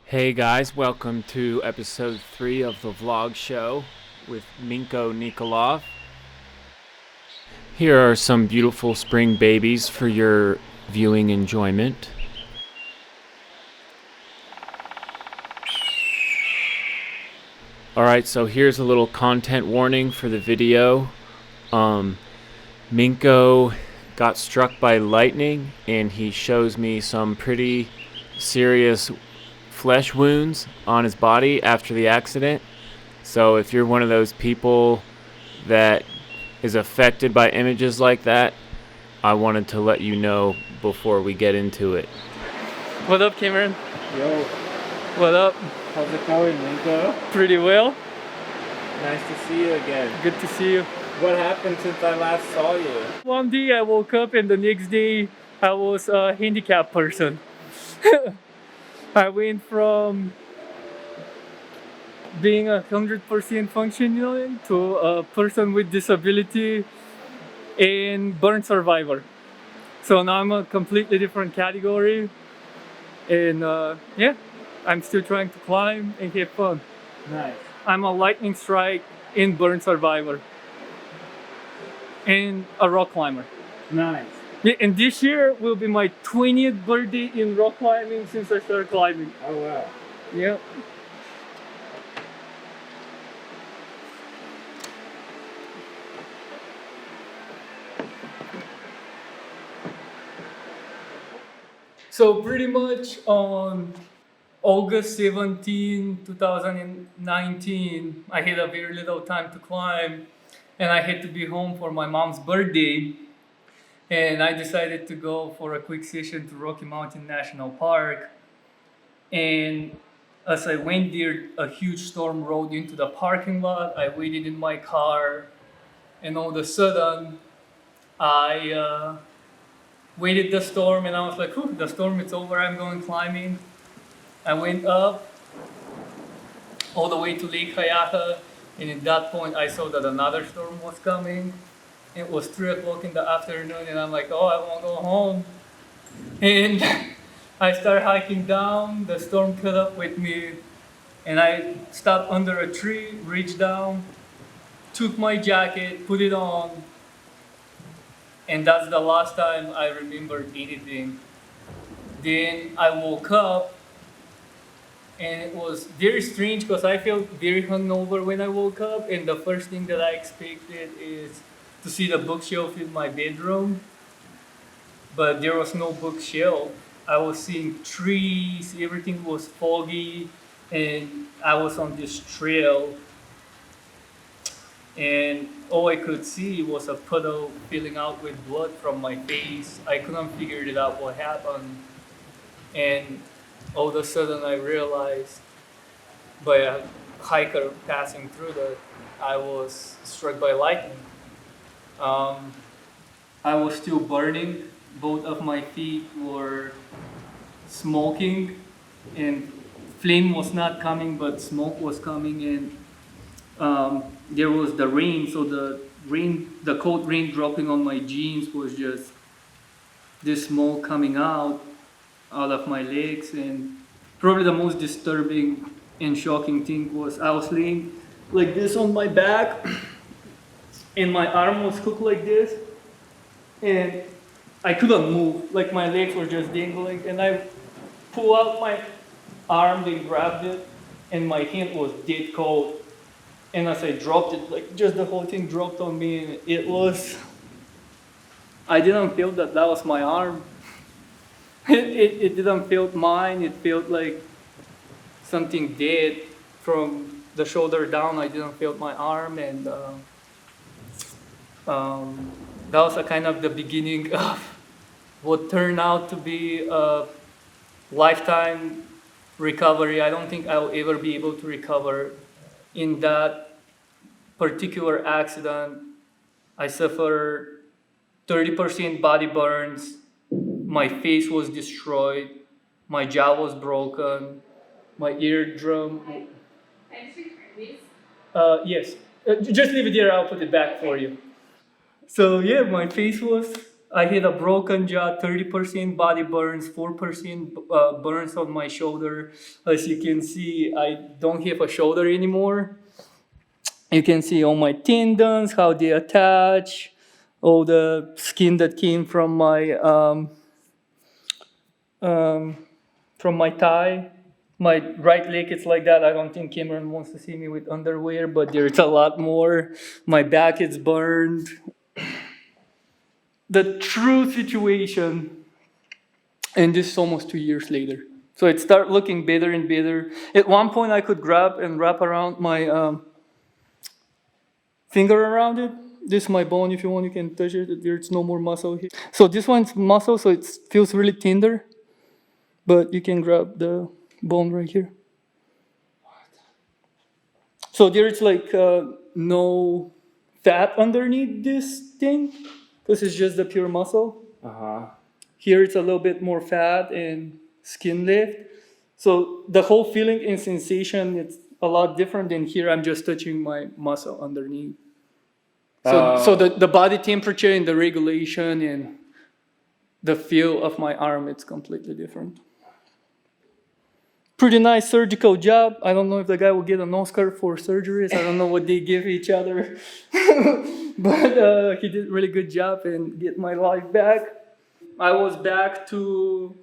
Hey guys, welcome to episode 3 of the vlog show with Minko Nikolov. Here are some beautiful spring babies for your viewing enjoyment. Alright, so here's a little content warning for the video. Minko got struck by lightning and he shows me some pretty serious flesh wounds on his body after the accident. So if you're one of those people that is affected by images like that, I wanted to let you know before we get into it. What up, Cameron? Yo, What up? how's it going, Minko? Pretty well. Nice to see you again. Good to see you. What happened since I last saw you? One day I woke up and the next day I was a handicapped person. I went from being 100% functional to a person with disability and burn survivor. So now I'm a completely different category, and yeah, I'm still trying to climb and have fun. Nice. I'm a lightning strike and burn survivor and a rock climber. Nice. Yeah, and this year will be my 20th birthday in rock climbing since I started climbing. Oh wow. Yeah. So pretty much on August 17, 2019, I had a very little time to climb and I had to be home for my mom's birthday. And I decided to go for a quick session to Rocky Mountain National Park. And as I went there, a huge storm rolled into the parking lot. I waited in my car, and all of a sudden, I waited the storm, and I was like, "Whew, the storm is over, I'm going climbing." I went up all the way to Lake Hayata, and at that point, I saw that another storm was coming. It was 3 o'clock in the afternoon, and I'm like, oh, I want to go home. And I started hiking down. The storm caught up with me, and I stopped under a tree, reached down, took my jacket, put it on, and that's the last time I remembered anything. Then I woke up, and it was very strange because I felt very hungover when I woke up, and the first thing that I expected is to see the bookshelf in my bedroom, but there was no bookshelf. I was seeing trees, everything was foggy, and I was on this trail, and all I could see was a puddle filling out with blood from my face. I couldn't figure it out what happened, and all of a sudden I realized by a hiker passing through that I was struck by lightning. I was still burning. Both of my feet were smoking, and flame was not coming, but smoke was coming. And there was the rain, so the cold rain dropping on my jeans was just this smoke coming out of my legs. And probably the most disturbing and shocking thing was I was laying like this on my back, and my arm was hooked like this, and I couldn't move, like my legs were just dangling, and I pulled out my arm, then grabbed it, and my hand was dead cold. And as I dropped it, like just the whole thing dropped on me, and I didn't feel that was my arm. It didn't feel mine, it felt like something dead. From the shoulder down, I didn't feel my arm, and that was a kind of the beginning of what turned out to be a lifetime recovery. I don't think I'll ever be able to recover. In that particular accident, I suffered 30% body burns, my face was destroyed, my jaw was broken, my eardrum. Can I speak please? Yes. Just leave it there, I'll put it back for you. So yeah, my face was I had a broken jaw, 30% body burns, 4% burns on my shoulder. As you can see, I don't have a shoulder anymore. You can see all my tendons, how they attach, all the skin that came from my thigh. My right leg, it's like that. I don't think Cameron wants to see me with underwear, but there's a lot more. My back is burned. The true situation, and this is almost 2 years later. So it started looking better and better. At one point, I could grab and wrap around my finger around it. This is my bone. If you want, you can touch it. There's no more muscle here. So this one's muscle, so it feels really tender. But you can grab the bone right here. So there's like no fat underneath this thing. This is just the pure muscle. Here it's a little bit more fat and skin left. So the whole feeling and sensation, it's a lot different than here. I'm just touching my muscle underneath. So the body temperature and the regulation and the feel of my arm, it's completely different. Pretty nice surgical job. I don't know if the guy will get an Oscar for surgeries. I don't know what they give each other. But he did a really good job and get my life back. I was back to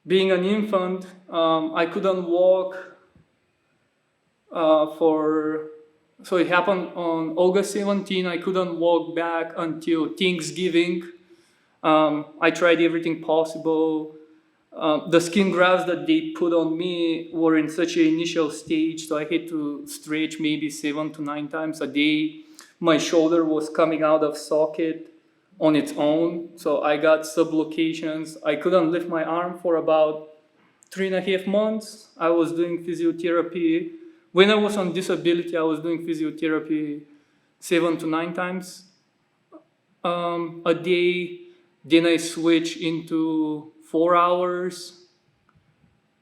being an infant. I couldn't walk so it happened on August 17. I couldn't walk back until Thanksgiving. I tried everything possible. The skin grafts that they put on me were in such an initial stage, so I had to stretch maybe 7 to 9 times a day. My shoulder was coming out of socket on its own, so I got subluxations. I couldn't lift my arm for about 3.5 months. I was doing physiotherapy. When I was on disability, I was doing physiotherapy 7 to 9 times a day. Then I switched into 4 hours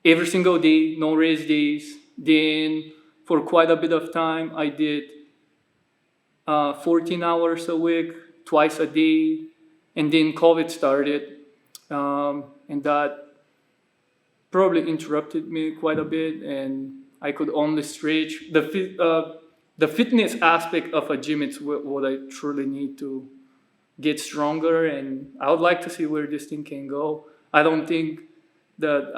every single day, no rest days. Then for quite a bit of time, I did 14 hours a week, twice a day. And then COVID started, and that probably interrupted me quite a bit, and I could only stretch. The fitness aspect of a gym is what I truly need to get stronger, and I would like to see where this thing can go. I don't think that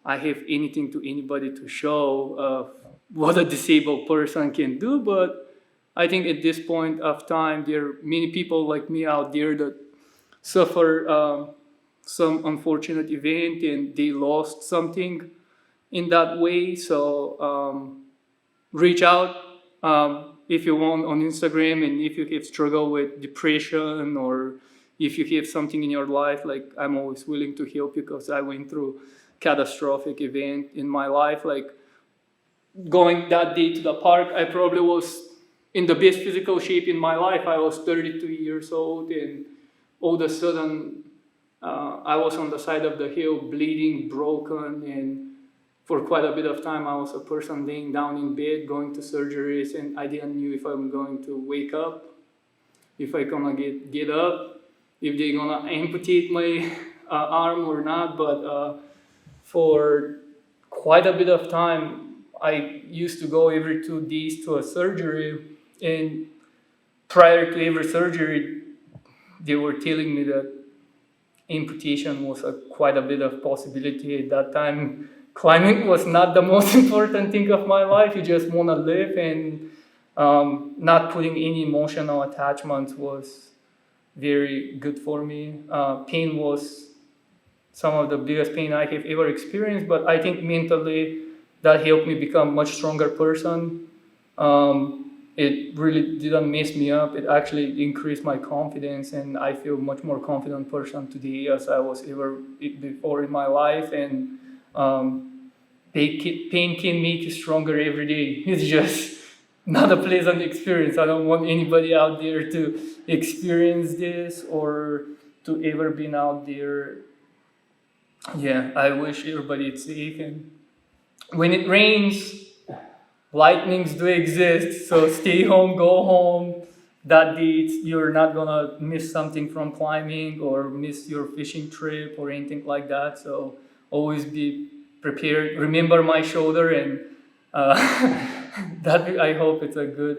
I have anything to anybody to show of what a disabled person can do, but I think at this point of time, there are many people like me out there that suffer some unfortunate event and they lost something in that way. So reach out if you want on Instagram, and if you have struggled with depression or if you have something in your life, like I'm always willing to help you, because I went through catastrophic event in my life. Like going that day to the park, I probably was in the best physical shape in my life. I was 32 years old, and all of a sudden I was on the side of the hill, bleeding, broken, and for quite a bit of time I was a person laying down in bed, going to surgeries, and I didn't know if I'm going to wake up, if I'm gonna get up, if they're gonna amputate my arm or not. But for quite a bit of time, I used to go every 2 days to a surgery, and prior to every surgery, they were telling me that amputation was quite a bit of possibility. At that time, climbing was not the most important thing of my life. You just want to live, and not putting any emotional attachments was very good for me. Pain was some of the biggest pain I have ever experienced, but I think mentally that helped me become a much stronger person. It really didn't mess me up. It actually increased my confidence, and I feel much more confident person today as I was ever before in my life. And pain can make you stronger every day. It's just not a pleasant experience. I don't want anybody out there to experience this or to ever been out there. Yeah, I wish everybody is safe. And when it rains, lightnings do exist, so stay home, go home, that date you're not gonna miss something from climbing or miss your fishing trip or anything like that. So always be prepared. Remember my shoulder, and that I hope it's a good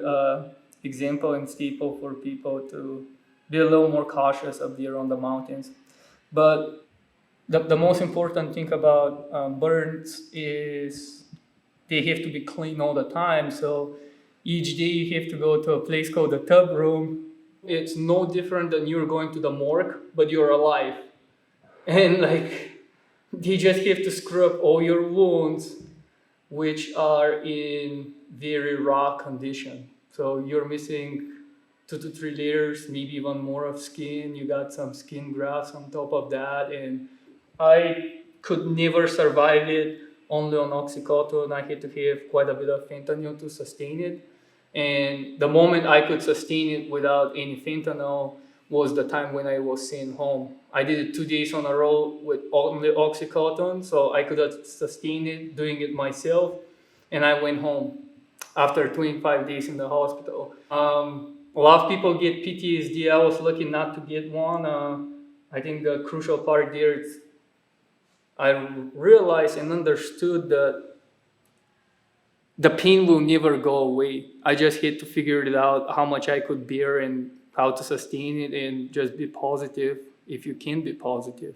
example and staple for people to be a little more cautious up there on the mountains. But the most important thing about burns is they have to be clean all the time. So each day you have to go to a place called the tub room. It's no different than you're going to the morgue, but you're alive. And like, they just have to scrub all your wounds, which are in very raw condition. So you're missing 2 to 3 layers, maybe even more of skin. You got some skin grafts on top of that. And I could never survive it only on Oxycontin. I had to have quite a bit of fentanyl to sustain it. And the moment I could sustain it without any fentanyl was the time when I was sent home. I did it 2 days on a row with only Oxycontin, so I could have sustained it doing it myself. And I went home after 25 days in the hospital. A lot of people get PTSD. I was lucky not to get one. I think the crucial part there is I realized and understood that the pain will never go away. I just had to figure it out how much I could bear and how to sustain it and just be positive if you can be positive.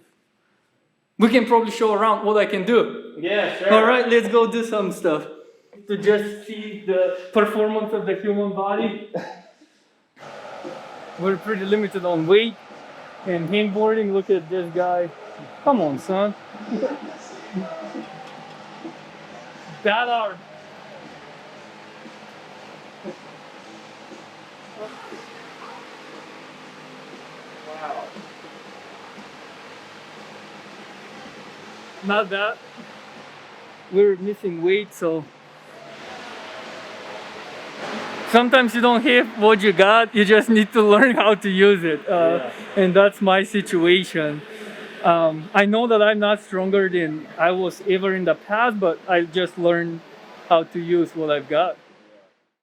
We can probably show around what I can do. Yeah, sure. All right, let's go do some stuff to just see the performance of the human body. We're pretty limited on weight and handboarding. Look at this guy. Come on, son. Bad arm. Wow. Not bad. We're missing weight, so sometimes you don't have what you got. You just need to learn how to use it. And that's my situation. I know that I'm not stronger than I was ever in the past, but I just learned how to use what I've got.